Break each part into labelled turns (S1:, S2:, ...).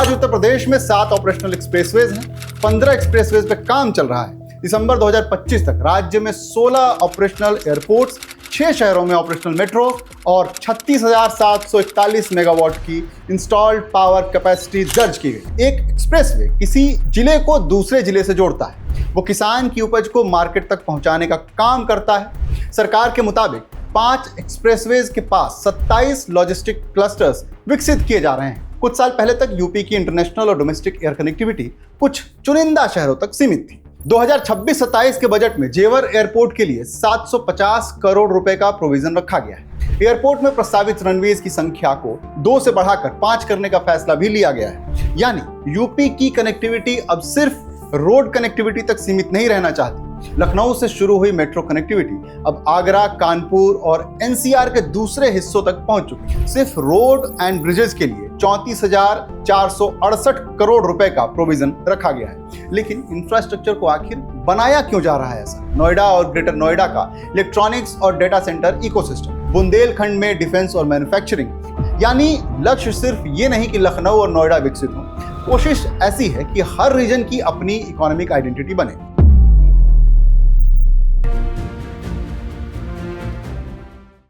S1: आज उत्तर प्रदेश में 7 operational expressways हैं, 15 एक्सप्रेसवेज पे काम चल रहा है। दिसंबर 2025 तक राज्य में 16 ऑपरेशनल एयरपोर्ट्स, 6 शहरों में ऑपरेशनल मेट्रो और 36,741 मेगावाट की इंस्टॉल्ड पावर कैपेसिटी दर्ज की गई। एक एक्सप्रेसवे किसी जिले को दूसरे जिले से जोड़ता है, वो किसान की उपज को मार्केट तक पहुंचाने का काम करता है। सरकार के मुताबिक 5 एक्सप्रेसवेज के पास 27 लॉजिस्टिक क्लस्टर्स विकसित किए जा रहे हैं। कुछ साल पहले तक यूपी की इंटरनेशनल और डोमेस्टिक एयर कनेक्टिविटी कुछ चुनिंदा शहरों तक सीमित थी। 2026-27 के बजट में जेवर एयरपोर्ट के लिए 750 करोड़ रुपए का प्रोविजन रखा गया है। एयरपोर्ट में प्रस्तावित रनवेज की संख्या को 2 से बढ़ाकर 5 करने का फैसला भी लिया गया है। यानी यूपी की कनेक्टिविटी अब सिर्फ रोड कनेक्टिविटी तक सीमित नहीं रहना चाहती। लखनऊ से शुरू हुई मेट्रो कनेक्टिविटी अब आगरा, कानपुर और एनसीआर के दूसरे हिस्सों तक पहुंच चुकी है। सिर्फ रोड एंड ब्रिजेस के लिए 34,468 करोड़ रुपए का प्रोविजन रखा गया है। लेकिन इंफ्रास्ट्रक्चर को आखिर बनाया क्यों जा रहा है ऐसा? नोएडा और ग्रेटर नोएडा का इलेक्ट्रॉनिक्स और डेटा सेंटर इकोसिस्टम, बुंदेलखंड में डिफेंस और मैन्युफैक्चरिंग, यानी लक्ष्य सिर्फ ये नहीं कि लखनऊ और नोएडा विकसित हो, कोशिश ऐसी है कि हर रीजन की अपनी इकोनॉमिक आइडेंटिटी बने।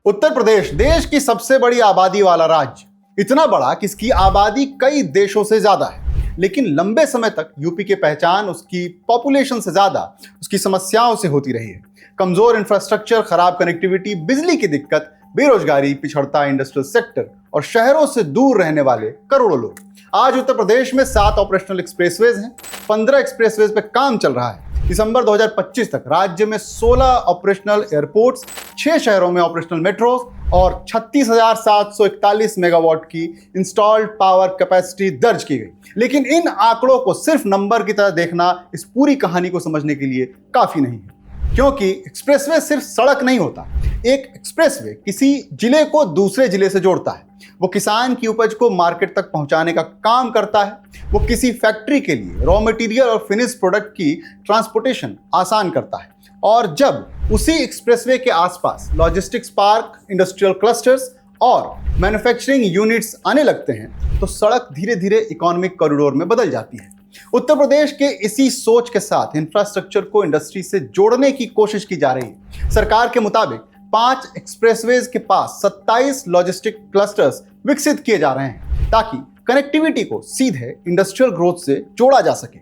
S1: उत्तर प्रदेश देश की सबसे बड़ी आबादी वाला राज्य, इतना बड़ा कि इसकी आबादी कई देशों से ज्यादा है। लेकिन लंबे समय तक यूपी की पहचान उसकी पॉपुलेशन से ज्यादा उसकी समस्याओं से होती रही है। कमजोर इंफ्रास्ट्रक्चर, खराब कनेक्टिविटी, बिजली की दिक्कत, बेरोजगारी, पिछड़ता इंडस्ट्रियल सेक्टर और शहरों से दूर रहने वाले करोड़ों लोग। आज उत्तर प्रदेश में 7 ऑपरेशनल एक्सप्रेसवेज हैं, 15 एक्सप्रेसवेज पे काम चल रहा है। दिसंबर 2025 तक राज्य में 16 ऑपरेशनल एयरपोर्ट्स, 6 शहरों में ऑपरेशनल मेट्रो और 36,741 मेगावाट की इंस्टॉल्ड पावर कैपेसिटी दर्ज की गई। लेकिन इन आंकड़ों को सिर्फ नंबर की तरह देखना इस पूरी कहानी को समझने के लिए काफी नहीं है, क्योंकि एक्सप्रेसवे सिर्फ सड़क नहीं होता। एक एक्सप्रेसवे किसी जिले को दूसरे जिले से जोड़ता है, वो किसान की उपज को मार्केट तक पहुंचाने का काम करता है, वो किसी फैक्ट्री के लिए रॉ मटेरियल और फिनिश प्रोडक्ट की ट्रांसपोर्टेशन आसान करता है। और जब उसी एक्सप्रेसवे के आसपास लॉजिस्टिक्स पार्क, इंडस्ट्रियल क्लस्टर्स और मैन्युफैक्चरिंग यूनिट्स आने लगते हैं, तो सड़क धीरे धीरे इकोनॉमिक कॉरिडोर में बदल जाती है। उत्तर प्रदेश के इसी सोच के साथ इंफ्रास्ट्रक्चर को इंडस्ट्री से जोड़ने की कोशिश की जा रही है। सरकार के मुताबिक 5 एक्सप्रेसवेज के पास 27 लॉजिस्टिक क्लस्टर्स विकसित किए जा रहे हैं, ताकि कनेक्टिविटी को सीधे इंडस्ट्रियल ग्रोथ से जोड़ा जा सके।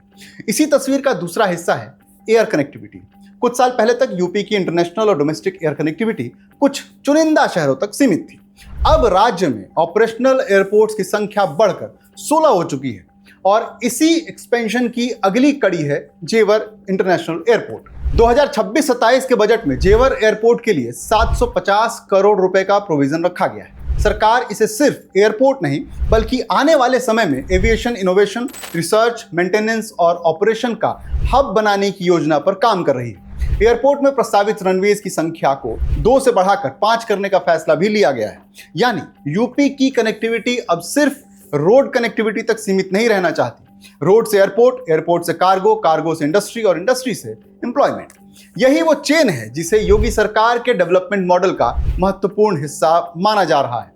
S1: इसी तस्वीर का दूसरा हिस्सा है एयर कनेक्टिविटी। कुछ साल पहले तक यूपी की इंटरनेशनल और डोमेस्टिक एयर कनेक्टिविटी कुछ चुनिंदा शहरों तक सीमित थी। अब राज्य में ऑपरेशनल एयरपोर्ट्स की संख्या बढ़कर 16 हो चुकी है और इसी एक्सपेंशन की अगली कड़ी है जेवर इंटरनेशनल एयरपोर्ट। 2026-27 के बजट में जेवर एयरपोर्ट के लिए 750 करोड़ रुपए का प्रोविजन रखा गया है। सरकार इसे सिर्फ एयरपोर्ट नहीं, बल्कि आने वाले समय में एविएशन इनोवेशन, रिसर्च, मेंटेनेंस और ऑपरेशन का हब बनाने की योजना पर काम कर रही है। एयरपोर्ट में प्रस्तावित रनवेज की संख्या को 2 से बढ़ाकर 5 करने का फैसला भी लिया गया है। यानी यूपी की कनेक्टिविटी अब सिर्फ रोड कनेक्टिविटी तक सीमित नहीं रहना चाहती। रोड से एयरपोर्ट, एयरपोर्ट से कार्गो, कार्गो से इंडस्ट्री और इंडस्ट्री से एम्प्लॉयमेंट। यही वो चेन है जिसे योगी सरकार के डेवलपमेंट मॉडल का महत्वपूर्ण हिस्सा माना जा रहा है।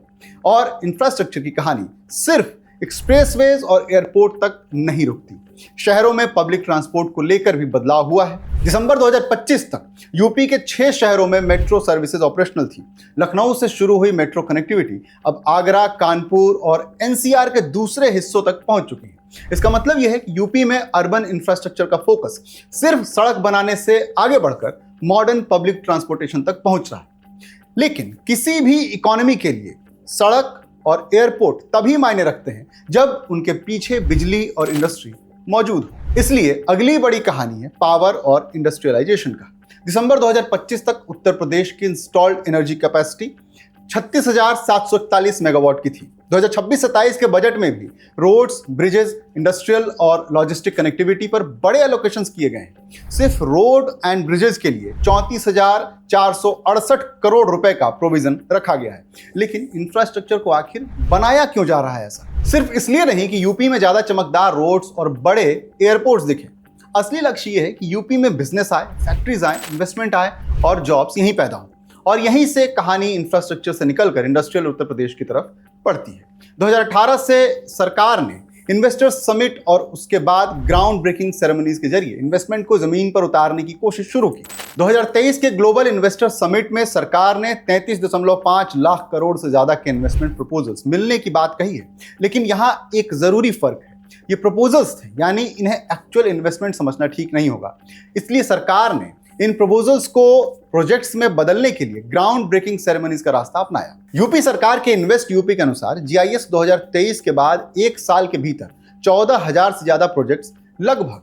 S1: और इंफ्रास्ट्रक्चर की कहानी सिर्फ एक्सप्रेसवेज और एयरपोर्ट तक नहीं रुकती। शहरों में पब्लिक ट्रांसपोर्ट को लेकर भी बदलाव हुआ है। दिसंबर 2025 तक यूपी के 6 शहरों में मेट्रो सर्विसेज ऑपरेशनल थी। लखनऊ से शुरू हुई मेट्रो कनेक्टिविटी अब आगरा, कानपुर और एनसीआर के दूसरे हिस्सों तक पहुंच चुकी है। इसका मतलब यह है कि यूपी में अर्बन इंफ्रास्ट्रक्चर का फोकस सिर्फ सड़क बनाने से आगे बढ़कर मॉडर्न पब्लिक ट्रांसपोर्टेशन तक पहुंच रहा है। लेकिन किसी भी इकोनॉमी के लिए सड़क और एयरपोर्ट तभी मायने रखते हैं जब उनके पीछे बिजली और इंडस्ट्री मौजूद हो। इसलिए अगली बड़ी कहानी है पावर और इंडस्ट्रियलाइजेशन का। दिसंबर 2025 तक उत्तर प्रदेश की इंस्टॉल्ड एनर्जी कैपेसिटी 36,741 मेगावाट की थी। 2026-27 के बजट में भी रोड्स, ब्रिजेस, इंडस्ट्रियल और लॉजिस्टिक कनेक्टिविटी पर बड़े एलोकेशंस किए गए हैं। सिर्फ रोड एंड ब्रिजेस के लिए 34,468 करोड़ रुपए का प्रोविजन रखा गया है। लेकिन इंफ्रास्ट्रक्चर को आखिर बनाया क्यों जा रहा है ऐसा? सिर्फ इसलिए नहीं कि यूपी में ज्यादा चमकदार रोड्स और बड़े एयरपोर्ट्स दिखे। असली लक्ष्य ये है कि यूपी में बिजनेस आए, फैक्ट्रीज आए, इन्वेस्टमेंट आए और जॉब्स यहीं पैदा हों। और यहीं से कहानी इंफ्रास्ट्रक्चर से निकलकर इंडस्ट्रियल उत्तर प्रदेश की तरफ बढ़ती है। 2018 से सरकार ने इन्वेस्टर्स समिट और उसके बाद ग्राउंड ब्रेकिंग सेरेमनीज के जरिए इन्वेस्टमेंट को जमीन पर उतारने की कोशिश शुरू की। 2023 के ग्लोबल इन्वेस्टर समिट में सरकार ने 33.5 लाख करोड़ से ज्यादा के इन्वेस्टमेंट प्रपोजल्स मिलने की बात कही है, लेकिन यहां एक जरूरी फर्क है। ये प्रपोजल्स थे, यानी इन्हें एक्चुअल इन्वेस्टमेंट समझना ठीक नहीं होगा। इसलिए सरकार ने इन प्रपोजल्स को प्रोजेक्ट्स में बदलने के लिए ग्राउंड ब्रेकिंग सेरेमनीज का रास्ता अपनाया। यूपी सरकार के इन्वेस्ट यूपी के अनुसार जीआईएस 2023 के बाद एक साल के भीतर 14,000 से ज्यादा प्रोजेक्ट्स, लगभग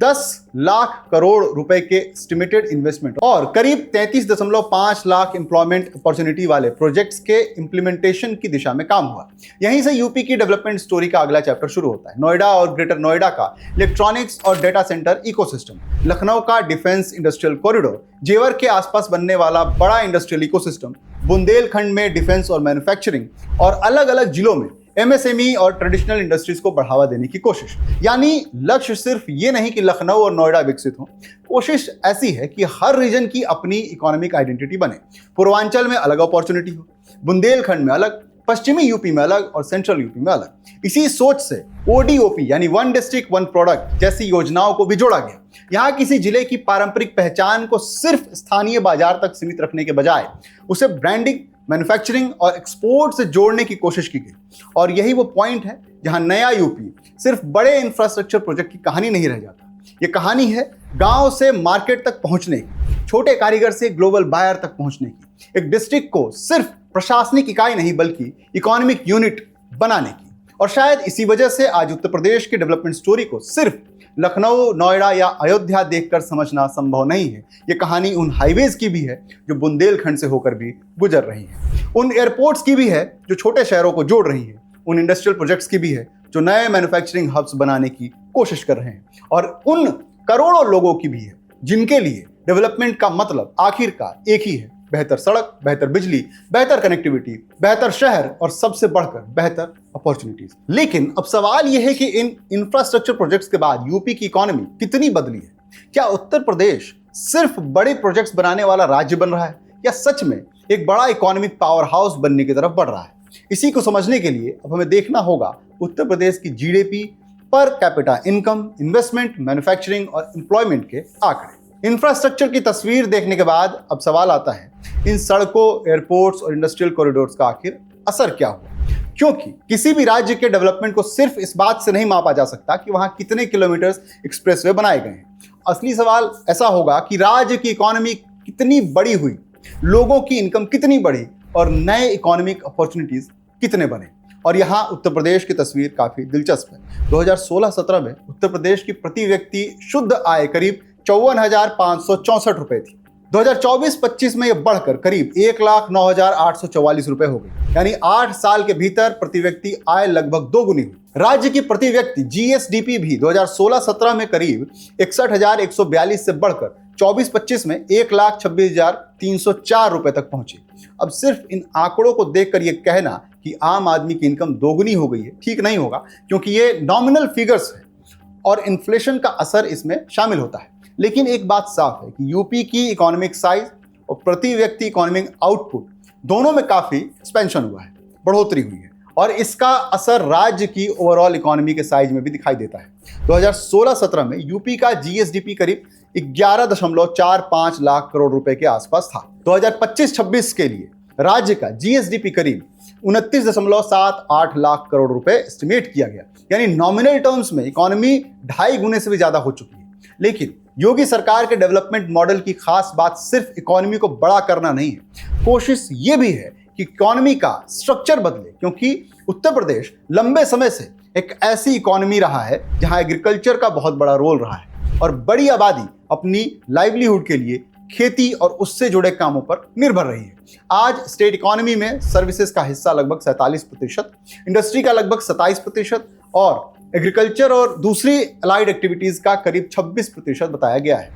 S1: 10 लाख करोड़ रुपए के एस्टिमेटेड इन्वेस्टमेंट और करीब 33.5 लाख एम्प्लॉयमेंट अपॉर्चुनिटी वाले प्रोजेक्ट्स के इंप्लीमेंटेशन की दिशा में काम हुआ। यहीं से यूपी की डेवलपमेंट स्टोरी का अगला चैप्टर शुरू होता है। नोएडा और ग्रेटर नोएडा का इलेक्ट्रॉनिक्स और डेटा सेंटर इकोसिस्टम, लखनऊ का डिफेंस इंडस्ट्रियल कॉरिडोर, जेवर के आसपास बनने वाला बड़ा इंडस्ट्रियल इकोसिस्टम, बुंदेलखंड में डिफेंस और मैन्युफैक्चरिंग और अलग अलग जिलों में एमएसएमई और ट्रेडिशनल इंडस्ट्रीज को बढ़ावा देने की कोशिश। यानी लक्ष्य सिर्फ ये नहीं कि लखनऊ और नोएडा विकसित हो, कोशिश ऐसी है कि हर रीजन की अपनी इकोनॉमिक आइडेंटिटी बने। पूर्वांचल में अलग अपॉर्चुनिटी हो, बुंदेलखंड में अलग, पश्चिमी यूपी में अलग और सेंट्रल यूपी में अलग। इसी सोच से ओडीओपी यानी वन डिस्ट्रिक्ट वन प्रोडक्ट जैसी योजनाओं को भी जोड़ा गया। यहाँ किसी जिले की पारंपरिक पहचान को सिर्फ स्थानीय बाजार तक सीमित रखने के बजाय उसे ब्रांडिंग, मैन्युफैक्चरिंग और एक्सपोर्ट से जोड़ने की कोशिश की गई। और यही वो पॉइंट है जहां नया यूपी सिर्फ बड़े इंफ्रास्ट्रक्चर प्रोजेक्ट की कहानी नहीं रह जाता। ये कहानी है गांव से मार्केट तक पहुंचने की, छोटे कारीगर से ग्लोबल बायर तक पहुंचने की, एक डिस्ट्रिक्ट को सिर्फ प्रशासनिक इकाई नहीं बल्कि इकोनॉमिक यूनिट बनाने की। और शायद इसी वजह से आज उत्तर प्रदेश की डेवलपमेंट स्टोरी को सिर्फ लखनऊ, नोएडा या अयोध्या देखकर समझना संभव नहीं है। ये कहानी उन हाईवेज की भी है जो बुंदेलखंड से होकर भी गुजर रही है, उन एयरपोर्ट्स की भी है जो छोटे शहरों को जोड़ रही है, उन इंडस्ट्रियल प्रोजेक्ट्स की भी है जो नए मैन्युफैक्चरिंग हब्स बनाने की कोशिश कर रहे हैं, और उन करोड़ों लोगों की भी है जिनके लिए डेवलपमेंट का मतलब आखिरकार एक ही है: बेहतर सड़क, बेहतर बिजली, बेहतर कनेक्टिविटी, बेहतर शहर और सबसे बढ़कर बेहतर अपॉर्चुनिटीज। लेकिन अब सवाल यह है कि इन इंफ्रास्ट्रक्चर प्रोजेक्ट्स के बाद यूपी की इकोनॉमी कितनी बदली है? क्या उत्तर प्रदेश सिर्फ बड़े प्रोजेक्ट्स बनाने वाला राज्य बन रहा है या सच में एक बड़ा इकोनॉमिक पावर हाउस बनने की तरफ बढ़ रहा है? इसी को समझने के लिए अब हमें देखना होगा उत्तर प्रदेश की GDP, per capita income, investment, manufacturing और एम्प्लॉयमेंट के आंकड़े। इंफ्रास्ट्रक्चर की तस्वीर देखने के बाद अब सवाल आता है, इन सड़कों, एयरपोर्ट्स और इंडस्ट्रियल कॉरिडोर्स का आखिर असर क्या हुआ? क्योंकि किसी भी राज्य के डेवलपमेंट को सिर्फ इस बात से नहीं मापा जा सकता कि वहां कितने किलोमीटर एक्सप्रेसवे बनाए गए हैं। असली सवाल ऐसा होगा कि राज्य की इकोनॉमी कितनी बड़ी हुई, लोगों की इनकम कितनी बढ़ी और नए इकोनॉमिक अपॉर्चुनिटीज कितने बने। और यहाँ उत्तर प्रदेश की तस्वीर काफी दिलचस्प है। 2016-17 में उत्तर प्रदेश की प्रति व्यक्ति शुद्ध आय करीब 54,564 रुपए थी। 2024-25 में यह बढ़कर करीब 1,09,844 रुपए हो गई। यानी 8 साल के भीतर प्रति व्यक्ति आय लगभग दोगुनी हुई। राज्य की प्रति व्यक्ति जीएसडीपी भी 2016-17 में करीब 61,142 से बढ़कर 24-25 में 1,26,304 रुपए तक पहुंची। अब सिर्फ इन आंकड़ों को देखकर यह कहना कि आम आदमी की इनकम दोगुनी हो गई है ठीक नहीं होगा, क्योंकि ये नॉमिनल फिगर्स है और इन्फ्लेशन का असर इसमें शामिल होता है। लेकिन एक बात साफ है कि यूपी की इकोनॉमिक साइज और प्रति व्यक्ति इकोनॉमिक आउटपुट दोनों में काफी एक्सपेंशन हुआ है, बढ़ोतरी हुई है, और इसका असर राज्य की ओवरऑल इकोनॉमी के साइज में भी दिखाई देता है। 2016-17 में यूपी का जीएसडीपी करीब 11.45 लाख करोड़ रुपए के आसपास था। 2025-26 के लिए राज्य का जीएसडीपी करीब 29.78 लाख करोड़ रुपए एस्टिमेट किया गया। यानी नॉमिनल टर्म्स में इकोनॉमी 2.5 गुने से भी ज्यादा हो चुकी है। लेकिन योगी सरकार के डेवलपमेंट मॉडल की खास बात सिर्फ इकोनॉमी को बड़ा करना नहीं है, कोशिश ये भी है कि इकोनॉमी का स्ट्रक्चर बदले, क्योंकि उत्तर प्रदेश लंबे समय से एक ऐसी इकोनॉमी रहा है जहां एग्रीकल्चर का बहुत बड़ा रोल रहा है और बड़ी आबादी अपनी लाइवलीहुड के लिए खेती और उससे जुड़े कामों पर निर्भर रही है। आज स्टेट इकोनॉमी में सर्विसेज का हिस्सा लगभग 47%, इंडस्ट्री का लगभग 27% और एग्रीकल्चर और दूसरी अलाइड एक्टिविटीज का करीब 26% बताया गया है।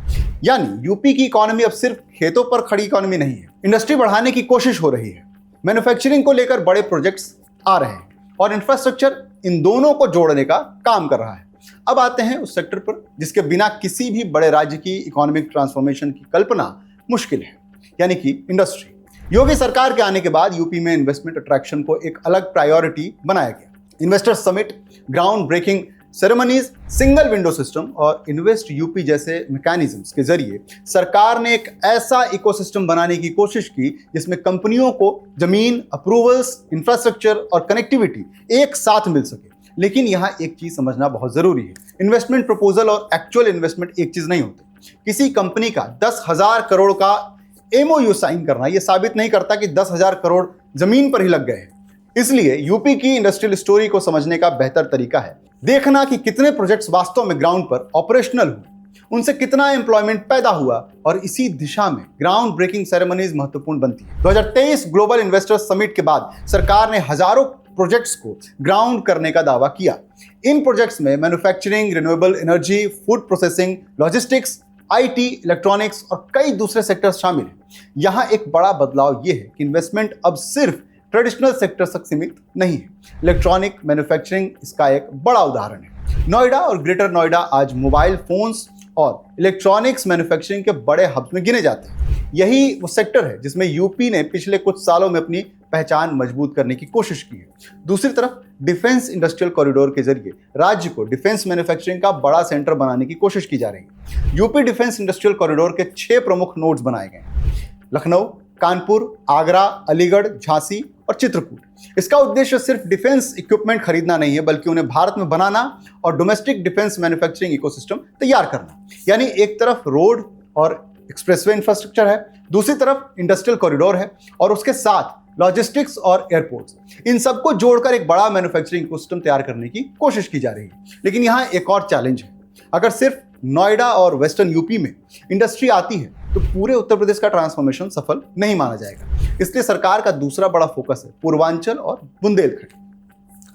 S1: यानी यूपी की इकोनॉमी अब सिर्फ खेतों पर खड़ी इकोनॉमी नहीं है, इंडस्ट्री बढ़ाने की कोशिश हो रही है, मैन्युफैक्चरिंग को लेकर बड़े प्रोजेक्ट्स आ रहे हैं और इंफ्रास्ट्रक्चर इन दोनों को जोड़ने का काम कर रहा है। अब आते हैं उस सेक्टर पर जिसके बिना किसी भी बड़े राज्य की इकोनॉमिक ट्रांसफॉर्मेशन की कल्पना मुश्किल है, यानी कि इंडस्ट्री। योगी सरकार के आने के बाद यूपी में इन्वेस्टमेंट अट्रैक्शन को एक अलग प्रायोरिटी बनाया गया। Investor summit, ground breaking ceremonies, single window system और इन्वेस्ट यूपी जैसे मैकेनिज्म्स के जरिए सरकार ने एक ऐसा इकोसिस्टम बनाने की कोशिश की जिसमें कंपनियों को जमीन, अप्रूवल्स, इंफ्रास्ट्रक्चर और कनेक्टिविटी एक साथ मिल सके। लेकिन यहां एक चीज समझना बहुत जरूरी है, इन्वेस्टमेंट प्रपोजल और एक्चुअल इन्वेस्टमेंट एक चीज नहीं होती। किसी कंपनी का 10,000 करोड़ का एमओयू साइन करना यह साबित नहीं करता कि 10,000 करोड़ जमीन पर ही लग गए हैं। इसलिए यूपी की इंडस्ट्रियल स्टोरी को समझने का बेहतर तरीका है देखना कि कितने प्रोजेक्ट्स वास्तव में ग्राउंड पर ऑपरेशनल हुए, उनसे कितना एम्प्लॉयमेंट पैदा हुआ, और इसी दिशा में ग्राउंड ब्रेकिंग सेरेमनीज महत्वपूर्ण बनती है। 2023 ग्लोबल इन्वेस्टर्स समिट के बाद सरकार ने हजारों प्रोजेक्ट्स को ग्राउंड करने का दावा किया। इन प्रोजेक्ट्स में manufacturing, renewable energy, food processing, logistics, IT, electronics और कई दूसरे सेक्टर्स शामिल हैं। यहां एक बड़ा बदलाव यह है कि इन्वेस्टमेंट अब सिर्फ ट्रेडिशनल सेक्टर तक सीमित नहीं है। इलेक्ट्रॉनिक मैन्युफैक्चरिंग इसका एक बड़ा उदाहरण है। नोएडा और ग्रेटर नोएडा आज मोबाइल फोन्स और इलेक्ट्रॉनिक्स मैन्युफैक्चरिंग के बड़े हब्स में गिने जाते हैं। यही वो सेक्टर है जिसमें यूपी ने पिछले कुछ सालों में अपनी पहचान मजबूत करने की कोशिश की है। दूसरी तरफ डिफेंस इंडस्ट्रियल कॉरिडोर के जरिए राज्य को डिफेंस मैन्युफैक्चरिंग का बड़ा सेंटर बनाने की कोशिश की जा रही है। यूपी डिफेंस इंडस्ट्रियल कॉरिडोर के 6 प्रमुख नोड्स बनाए गए हैं: लखनऊ, कानपुर, आगरा, अलीगढ़, झांसी और चित्रकूट। इसका उद्देश्य सिर्फ डिफेंस इक्विपमेंट खरीदना नहीं है, बल्कि उन्हें भारत में बनाना और डोमेस्टिक डिफेंस मैन्युफैक्चरिंग इकोसिस्टम तैयार करना। यानी एक तरफ रोड और एक्सप्रेसवे इंफ्रास्ट्रक्चर है, दूसरी तरफ इंडस्ट्रियल कॉरिडोर है और उसके साथ लॉजिस्टिक्स और एयरपोर्ट्स। इन सबको जोड़कर एक बड़ा मैन्युफैक्चरिंग इकोसिस्टम तैयार करने की कोशिश की जा रही है। लेकिन यहाँ एक और चैलेंज है, अगर सिर्फ नोएडा और वेस्टर्न यूपी में इंडस्ट्री आती है तो पूरे उत्तर प्रदेश का ट्रांसफॉर्मेशन सफल नहीं माना जाएगा। इसलिए सरकार का दूसरा बड़ा फोकस है पूर्वांचल और बुंदेलखंड,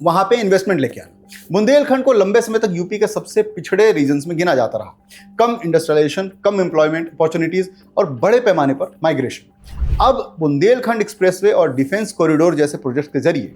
S1: वहां पे इन्वेस्टमेंट लेके आना। बुंदेलखंड को लंबे समय तक यूपी के सबसे पिछड़े रीजन्स में गिना जाता रहा। कम इंडस्ट्रियलाइजेशन, कम एम्प्लॉयमेंट अपॉर्चुनिटीज और बड़े पैमाने पर माइग्रेशन। अब बुंदेलखंड एक्सप्रेसवे और डिफेंस कॉरिडोर जैसे प्रोजेक्ट के जरिए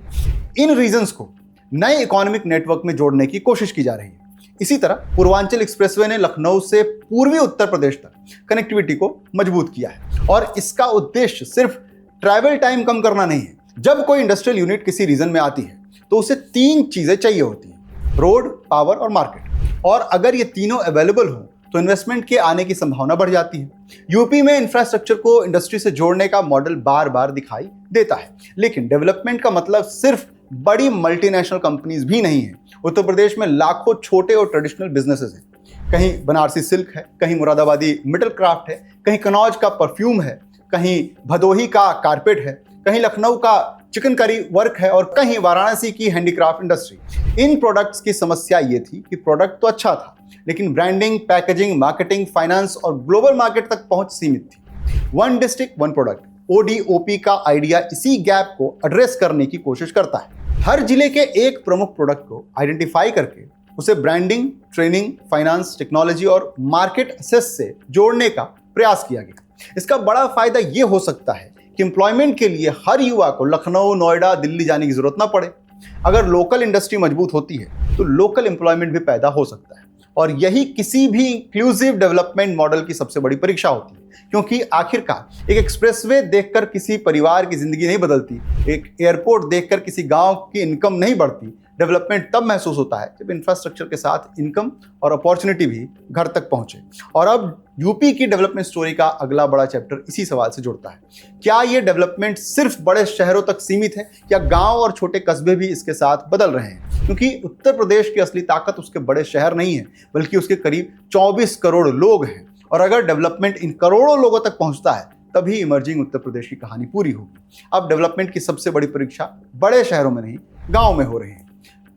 S1: इन रीजन्स को नए इकोनॉमिक नेटवर्क में जोड़ने की कोशिश की जा रही है। इसी तरह पूर्वांचल एक्सप्रेसवे ने लखनऊ से पूर्वी उत्तर प्रदेश तक कनेक्टिविटी को मजबूत किया है और इसका उद्देश्य सिर्फ ट्रैवल टाइम कम करना नहीं है। जब कोई इंडस्ट्रियल यूनिट किसी रीजन में आती है तो उसे 3 चीजें चाहिए होती हैं: रोड, पावर और मार्केट। और अगर ये तीनों अवेलेबल हो तो इन्वेस्टमेंट के आने की संभावना बढ़ जाती है। यूपी में इंफ्रास्ट्रक्चर को इंडस्ट्री से जोड़ने का मॉडल बार बार दिखाई देता है, लेकिन डेवलपमेंट का मतलब सिर्फ बड़ी मल्टीनेशनल कंपनीज भी नहीं है। उत्तर प्रदेश में लाखों छोटे और ट्रेडिशनल बिजनेसेस हैं। कहीं बनारसी सिल्क है, कहीं मुरादाबादी मिडिल क्राफ्ट है, कहीं कनौज का परफ्यूम है, कहीं भदोही का कारपेट है, कहीं लखनऊ का चिकनकारी वर्क है और कहीं वाराणसी की हैंडीक्राफ्ट इंडस्ट्री। इन प्रोडक्ट्स की समस्या ये थी कि प्रोडक्ट तो अच्छा था, लेकिन ब्रांडिंग, पैकेजिंग, मार्केटिंग, फाइनेंस और ग्लोबल मार्केट तक पहुंच सीमित थी। One district one product ODOP का आइडिया इसी गैप को एड्रेस करने की कोशिश करता है। हर जिले के एक प्रमुख प्रोडक्ट को आइडेंटिफाई करके उसे ब्रांडिंग, ट्रेनिंग, फाइनेंस, टेक्नोलॉजी और मार्केट एक्सेस से जोड़ने का प्रयास किया गया। इसका बड़ा फायदा यह हो सकता है कि एम्प्लॉयमेंट के लिए हर युवा को लखनऊ, नोएडा, दिल्ली जाने की जरूरत ना पड़े। अगर लोकल इंडस्ट्री मजबूत होती है तो लोकल एम्प्लॉयमेंट भी पैदा हो सकता है और यही किसी भी इंक्लूसिव डेवलपमेंट मॉडल की सबसे बड़ी परीक्षा होती है। क्योंकि आखिरकार एक एक्सप्रेसवे देखकर किसी परिवार की जिंदगी नहीं बदलती, एक एयरपोर्ट देखकर किसी गांव की इनकम नहीं बढ़ती। डेवलपमेंट तब महसूस होता है जब इंफ्रास्ट्रक्चर के साथ इनकम और अपॉर्चुनिटी भी घर तक पहुंचे। और अब यूपी की डेवलपमेंट स्टोरी का अगला बड़ा चैप्टर इसी सवाल से जुड़ता है, क्या ये डेवलपमेंट सिर्फ बड़े शहरों तक सीमित है या गांव और छोटे कस्बे भी इसके साथ बदल रहे हैं? क्योंकि उत्तर प्रदेश की असली ताकत उसके बड़े शहर नहीं है, बल्कि उसके करीब 24 करोड़ लोग हैं। और अगर डेवलपमेंट इन करोड़ों लोगों तक पहुंचता है तभी इमर्जिंग उत्तर प्रदेश की कहानी पूरी होगी। अब डेवलपमेंट की सबसे बड़ी परीक्षा बड़े शहरों में नहीं, गांव में हो रही है,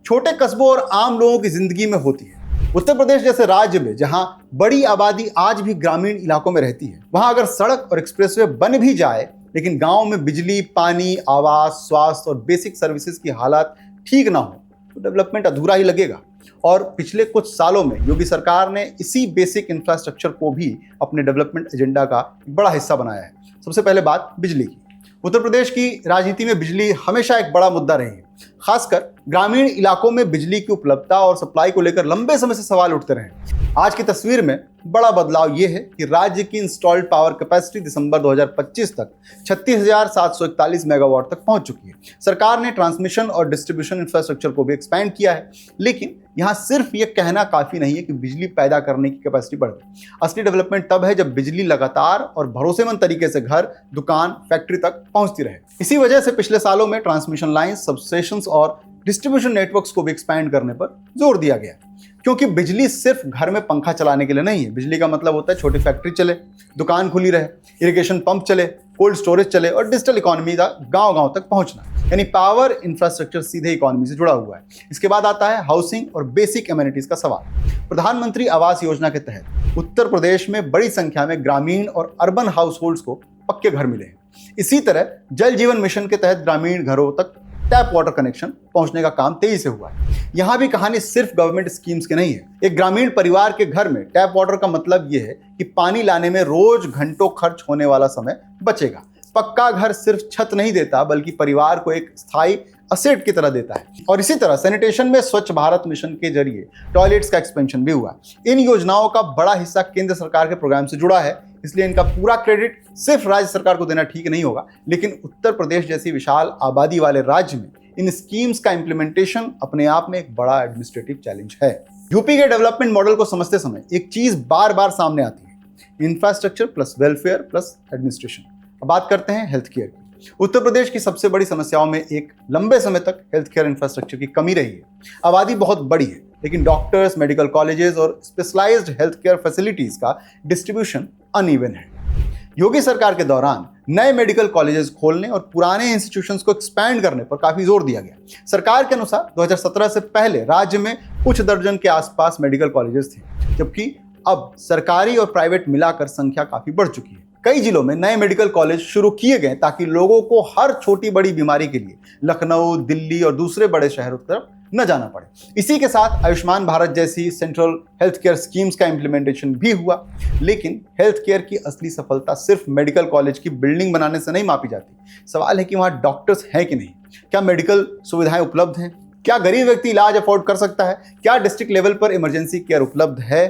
S1: छोटे कस्बों और आम लोगों की जिंदगी में होती है। उत्तर प्रदेश जैसे राज्य में जहां बड़ी आबादी आज भी ग्रामीण इलाकों में रहती है, वहां अगर सड़क और एक्सप्रेसवे बन भी जाए लेकिन गांव में बिजली, पानी, आवास, स्वास्थ्य और बेसिक सर्विसेज की हालत ठीक ना हो तो डेवलपमेंट अधूरा ही लगेगा। और पिछले कुछ सालों में योगी सरकार ने इसी बेसिक इंफ्रास्ट्रक्चर को भी अपने डेवलपमेंट एजेंडा का एक बड़ा हिस्सा बनाया है। सबसे पहले बात बिजली की। उत्तर प्रदेश की राजनीति में बिजली हमेशा एक बड़ा मुद्दा रही है, खासकर ग्रामीण इलाकों में बिजली की उपलब्धता और सप्लाई को लेकर लंबे समय से सवाल उठते रहे। आज की तस्वीर में बड़ा बदलाव यह है कि राज्य की इंस्टॉल्ड पावर कैपेसिटी दिसंबर 2025 तक 36,741 मेगावाट तक पहुंच चुकी है। सरकार ने ट्रांसमिशन और डिस्ट्रीब्यूशन इंफ्रास्ट्रक्चर को भी एक्सपैंड किया है, लेकिन यहां सिर्फ यह कहना काफी नहीं है कि बिजली पैदा करने की कैपेसिटी बढ़ गई। असली डेवलपमेंट तब है जब बिजली लगातार और भरोसेमंद तरीके से घर, दुकान, फैक्ट्री तक पहुंचती रहे। इसी वजह से पिछले सालों में ट्रांसमिशन लाइन, सबस्टेशंस और डिस्ट्रीब्यूशन नेटवर्क्स को भी एक्सपैंड करने पर जोर दिया गया, क्योंकि बिजली सिर्फ घर में पंखा चलाने के लिए नहीं है। बिजली का मतलब होता है छोटी फैक्ट्री चले, दुकान खुली रहे, इरिगेशन पंप चले, कोल्ड स्टोरेज चले और डिजिटल इकोनॉमी का गांव-गांव तक पहुंचना। यानी पावर इंफ्रास्ट्रक्चर सीधे इकोनॉमी से जुड़ा हुआ है। इसके बाद आता है हाउसिंग और बेसिक एमिनिटीज का सवाल। प्रधानमंत्री आवास योजना के तहत उत्तर प्रदेश में बड़ी संख्या में ग्रामीण और अर्बन हाउस होल्ड्स को पक्के घर मिले हैं। इसी तरह जल जीवन मिशन के तहत ग्रामीण घरों तक टैप वाटर कनेक्शन पहुंचने का काम तेजी से हुआ है। यहां भी कहानी सिर्फ गवर्नमेंट स्कीम्स की नहीं है। एक ग्रामीण परिवार के घर में टैप वाटर का मतलब यह है कि पानी लाने में रोज घंटों खर्च होने वाला समय बचेगा। पक्का घर सिर्फ छत नहीं देता, बल्कि परिवार को एक स्थायी असेट की तरह देता है। और इसी तरह सैनिटेशन में स्वच्छ भारत मिशन के जरिए टॉयलेट्स का एक्सपेंशन भी हुआ। इन योजनाओं का बड़ा हिस्सा केंद्र सरकार के प्रोग्राम से जुड़ा है, इसलिए इनका पूरा क्रेडिट सिर्फ राज्य सरकार को देना ठीक नहीं होगा। लेकिन उत्तर प्रदेश जैसी विशाल आबादी वाले राज्य में इन स्कीम्स का इंप्लीमेंटेशन अपने आप में एक बड़ा एडमिनिस्ट्रेटिव चैलेंज है। यूपी के डेवलपमेंट मॉडल को समझते समय एक चीज बार बार सामने आती है, infrastructure plus welfare plus administration. अब बात करते हैं हेल्थ केयर की। उत्तर प्रदेश की सबसे बड़ी समस्याओं में एक लंबे समय तक हेल्थ केयर इंफ्रास्ट्रक्चर की कमी रही है। आबादी बहुत बड़ी है, लेकिन डॉक्टर्स, मेडिकल कॉलेजेस और स्पेशलाइज्ड हेल्थ केयर फैसिलिटीज का डिस्ट्रीब्यूशन अनइवन है। योगी सरकार के दौरान नए मेडिकल कॉलेजेस खोलने और पुराने इंस्टीट्यूशंस को एक्सपैंड करने पर काफी जोर दिया गया। सरकार के अनुसार 2017 से पहले राज्य में कुछ दर्जन के आसपास मेडिकल कॉलेजेस थे, जबकि अब सरकारी और प्राइवेट मिलाकर संख्या काफी बढ़ चुकी है। कई जिलों में नए मेडिकल कॉलेज शुरू किए गए ताकि लोगों को हर छोटी बड़ी बीमारी के लिए लखनऊ, दिल्ली और दूसरे बड़े शहरों की तरफ न जाना पड़े। इसी के साथ आयुष्मान भारत जैसी सेंट्रल हेल्थ केयर स्कीम्स का इंप्लीमेंटेशन भी हुआ। लेकिन हेल्थ केयर की असली सफलता सिर्फ मेडिकल कॉलेज की बिल्डिंग बनाने से नहीं मापी जाती। सवाल है कि वहां डॉक्टर्स हैं कि नहीं, क्या मेडिकल सुविधाएं उपलब्ध हैं, क्या गरीब व्यक्ति इलाज अफोर्ड कर सकता है, क्या डिस्ट्रिक्ट लेवल पर इमरजेंसी केयर उपलब्ध है।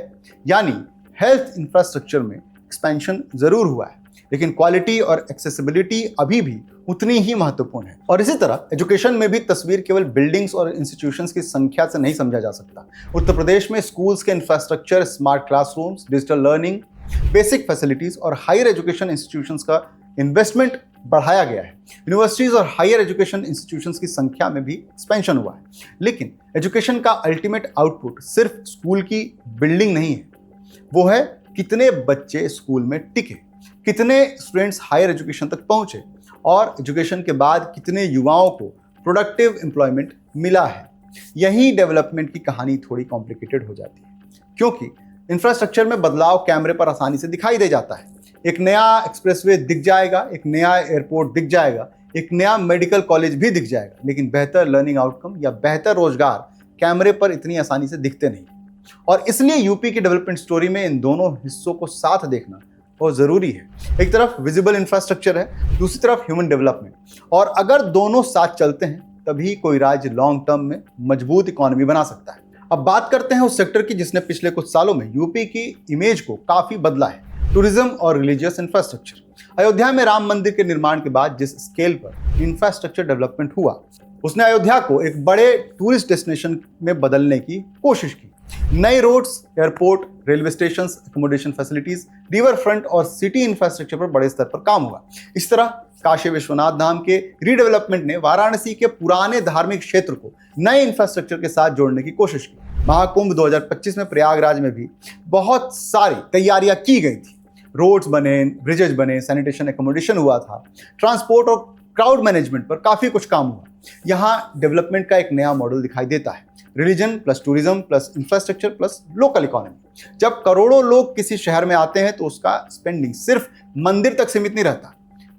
S1: यानी हेल्थ इंफ्रास्ट्रक्चर में एक्सपेंशन जरूर हुआ है, लेकिन क्वालिटी और एक्सेसिबिलिटी अभी भी उतनी ही महत्वपूर्ण है। और इसी तरह एजुकेशन में भी तस्वीर केवल बिल्डिंग्स और इंस्टीट्यूशंस की संख्या से नहीं समझा जा सकता। उत्तर प्रदेश में स्कूल्स के infrastructure, smart classrooms, digital learning, basic facilities और हायर एजुकेशन इंस्टीट्यूशंस का इन्वेस्टमेंट बढ़ाया गया है। यूनिवर्सिटीज और हायर एजुकेशन इंस्टीट्यूशंस की संख्या में भी एक्सपेंशन हुआ है। लेकिन एजुकेशन का अल्टीमेट आउटपुट सिर्फ स्कूल की बिल्डिंग नहीं है, वो है कितने बच्चे स्कूल में टिके, कितने स्टूडेंट्स हायर एजुकेशन तक पहुंचे और एजुकेशन के बाद कितने युवाओं को प्रोडक्टिव एम्प्लॉयमेंट मिला है। यही डेवलपमेंट की कहानी थोड़ी कॉम्प्लिकेटेड हो जाती है, क्योंकि इंफ्रास्ट्रक्चर में बदलाव कैमरे पर आसानी से दिखाई दे जाता है। एक नया एक्सप्रेसवे दिख जाएगा, एक नया एयरपोर्ट दिख जाएगा, एक नया मेडिकल कॉलेज भी दिख जाएगा, लेकिन बेहतर लर्निंग आउटकम या बेहतर रोजगार कैमरे पर इतनी आसानी से दिखते नहीं। और इसलिए यूपी की डेवलपमेंट स्टोरी में इन दोनों हिस्सों को साथ देखना बहुत जरूरी है। एक तरफ विजिबल इंफ्रास्ट्रक्चर है, दूसरी तरफ ह्यूमन डेवलपमेंट, और अगर दोनों साथ चलते हैं तभी कोई राज्य लॉन्ग टर्म में मजबूत इकोनॉमी बना सकता है। अब बात करते हैं उस सेक्टर की जिसने पिछले कुछ सालों में यूपी की इमेज को काफी बदला है, टूरिज्म और रिलीजियस इंफ्रास्ट्रक्चर। अयोध्या में राम मंदिर के निर्माण के बाद जिस स्केल पर इंफ्रास्ट्रक्चर डेवलपमेंट हुआ, उसने अयोध्या को एक बड़े टूरिस्ट डेस्टिनेशन में बदलने की कोशिश की। नए roads, airport, railway station, accommodation facilities, river front और सिटी इंफ्रास्ट्रक्चर पर बड़े स्तर पर काम हुआ। इस तरह काशी विश्वनाथ धाम के रीडेवलपमेंट ने वाराणसी के पुराने धार्मिक क्षेत्र को नए इंफ्रास्ट्रक्चर के साथ जोड़ने की कोशिश की। महाकुंभ 2025 में प्रयागराज में भी बहुत सारी तैयारियां की गई थी। रोड्स बने, ब्रिजेज बने, सैनिटेशन, एकोमोडेशन हुआ था, ट्रांसपोर्ट और क्राउड मैनेजमेंट पर काफी कुछ काम हुआ। यहाँ डेवलपमेंट का एक नया मॉडल दिखाई देता है, religion plus tourism plus infrastructure plus local economy. जब करोड़ों लोग किसी शहर में आते हैं तो उसका स्पेंडिंग सिर्फ मंदिर तक सीमित नहीं रहता।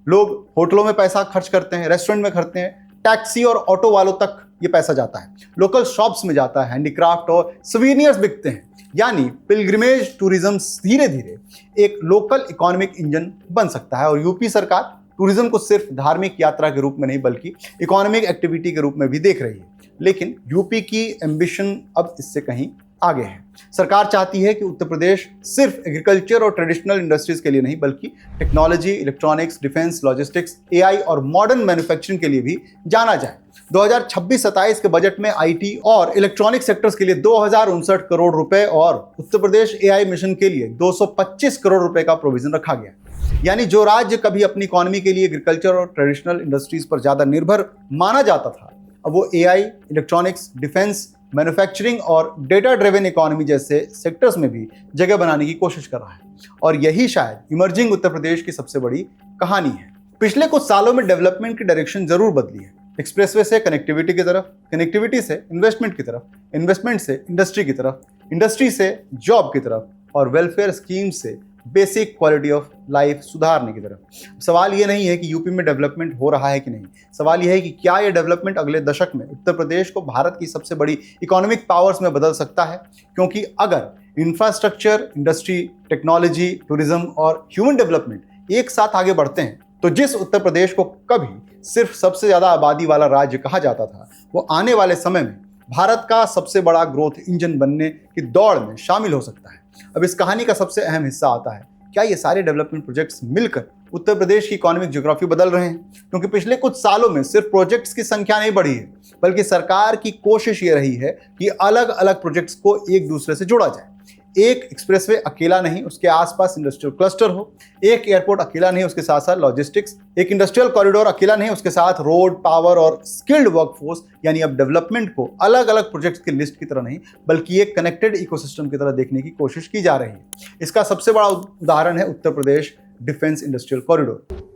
S1: लोग होटलों में पैसा खर्च करते हैं, रेस्टोरेंट में करते हैं, टैक्सी और ऑटो वालों तक ये पैसा जाता है, लोकल शॉप्स में जाता है, हैंडीक्राफ्ट और सुवेनियर्स बिकते हैं। यानी पिलग्रिमेज टूरिज्म धीरे धीरे एक लोकल इकोनॉमिक इंजन बन सकता है। और यूपी सरकार टूरिज्म को सिर्फ धार्मिक यात्रा के रूप में नहीं बल्कि इकोनॉमिक एक्टिविटी के रूप में भी देख रही है। लेकिन यूपी की एम्बिशन अब इससे कहीं आगे है। सरकार चाहती है कि उत्तर प्रदेश सिर्फ एग्रीकल्चर और ट्रेडिशनल इंडस्ट्रीज के लिए नहीं बल्कि technology, electronics, defence, logistics, AI और मॉडर्न मैन्युफैक्चरिंग के लिए भी जाना जाए। 2026-27 के बजट में आईटी और इलेक्ट्रॉनिक सेक्टर्स के लिए 2059 करोड़ रुपए और उत्तर प्रदेश एआई मिशन के लिए 225 करोड़ रुपए का प्रोविजन रखा गया। यानी जो राज्य कभी अपनी इकोनॉमी के लिए एग्रीकल्चर और ट्रेडिशनल इंडस्ट्रीज पर ज्यादा निर्भर माना जाता था, अब वो एआई, इलेक्ट्रॉनिक्स, डिफेंस, मैन्युफैक्चरिंग और डेटा ड्रिवन इकोनॉमी जैसे सेक्टर्स में भी जगह बनाने की कोशिश कर रहा है। और यही शायद इमर्जिंग उत्तर प्रदेश की सबसे बड़ी कहानी है। पिछले कुछ सालों में डेवलपमेंट की डायरेक्शन जरूर बदली है। एक्सप्रेसवे से कनेक्टिविटी की तरफ, कनेक्टिविटी से इन्वेस्टमेंट की तरफ, इन्वेस्टमेंट से इंडस्ट्री की तरफ, इंडस्ट्री से जॉब की तरफ और वेलफेयर स्कीम से बेसिक क्वालिटी ऑफ लाइफ सुधारने की तरफ। सवाल ये नहीं है कि यूपी में डेवलपमेंट हो रहा है कि नहीं, सवाल यह है कि क्या यह डेवलपमेंट अगले दशक में उत्तर प्रदेश को भारत की सबसे बड़ी इकोनॉमिक पावर्स में बदल सकता है। क्योंकि अगर इंफ्रास्ट्रक्चर, इंडस्ट्री, टेक्नोलॉजी, टूरिज्म और ह्यूमन डेवलपमेंट एक साथ आगे बढ़ते हैं तो जिस उत्तर प्रदेश को कभी सिर्फ सबसे ज्यादा आबादी वाला राज्य कहा जाता था, वो आने वाले समय में भारत का सबसे बड़ा ग्रोथ इंजन बनने की दौड़ में शामिल हो सकता है। अब इस कहानी का सबसे अहम हिस्सा आता है, क्या ये सारे डेवलपमेंट प्रोजेक्ट्स मिलकर उत्तर प्रदेश की इकोनॉमिक ज्योग्राफी बदल रहे हैं? क्योंकि पिछले कुछ सालों में सिर्फ प्रोजेक्ट्स की संख्या नहीं बढ़ी है, बल्कि सरकार की कोशिश ये रही है कि अलग अलग प्रोजेक्ट्स को एक दूसरे से जोड़ा जाए। एक एक्सप्रेसवे अकेला नहीं, उसके आसपास इंडस्ट्रियल क्लस्टर हो। एक एयरपोर्ट अकेला नहीं, उसके साथ साथ लॉजिस्टिक्स। एक इंडस्ट्रियल कॉरिडोर अकेला नहीं, उसके साथ रोड, पावर और स्किल्ड वर्कफोर्स। यानी अब डेवलपमेंट को अलग अलग प्रोजेक्ट्स की लिस्ट की तरह नहीं बल्कि एक कनेक्टेड इकोसिस्टम की तरह देखने की कोशिश की जा रही है। इसका सबसे बड़ा उदाहरण है Uttar Pradesh defence industrial corridor.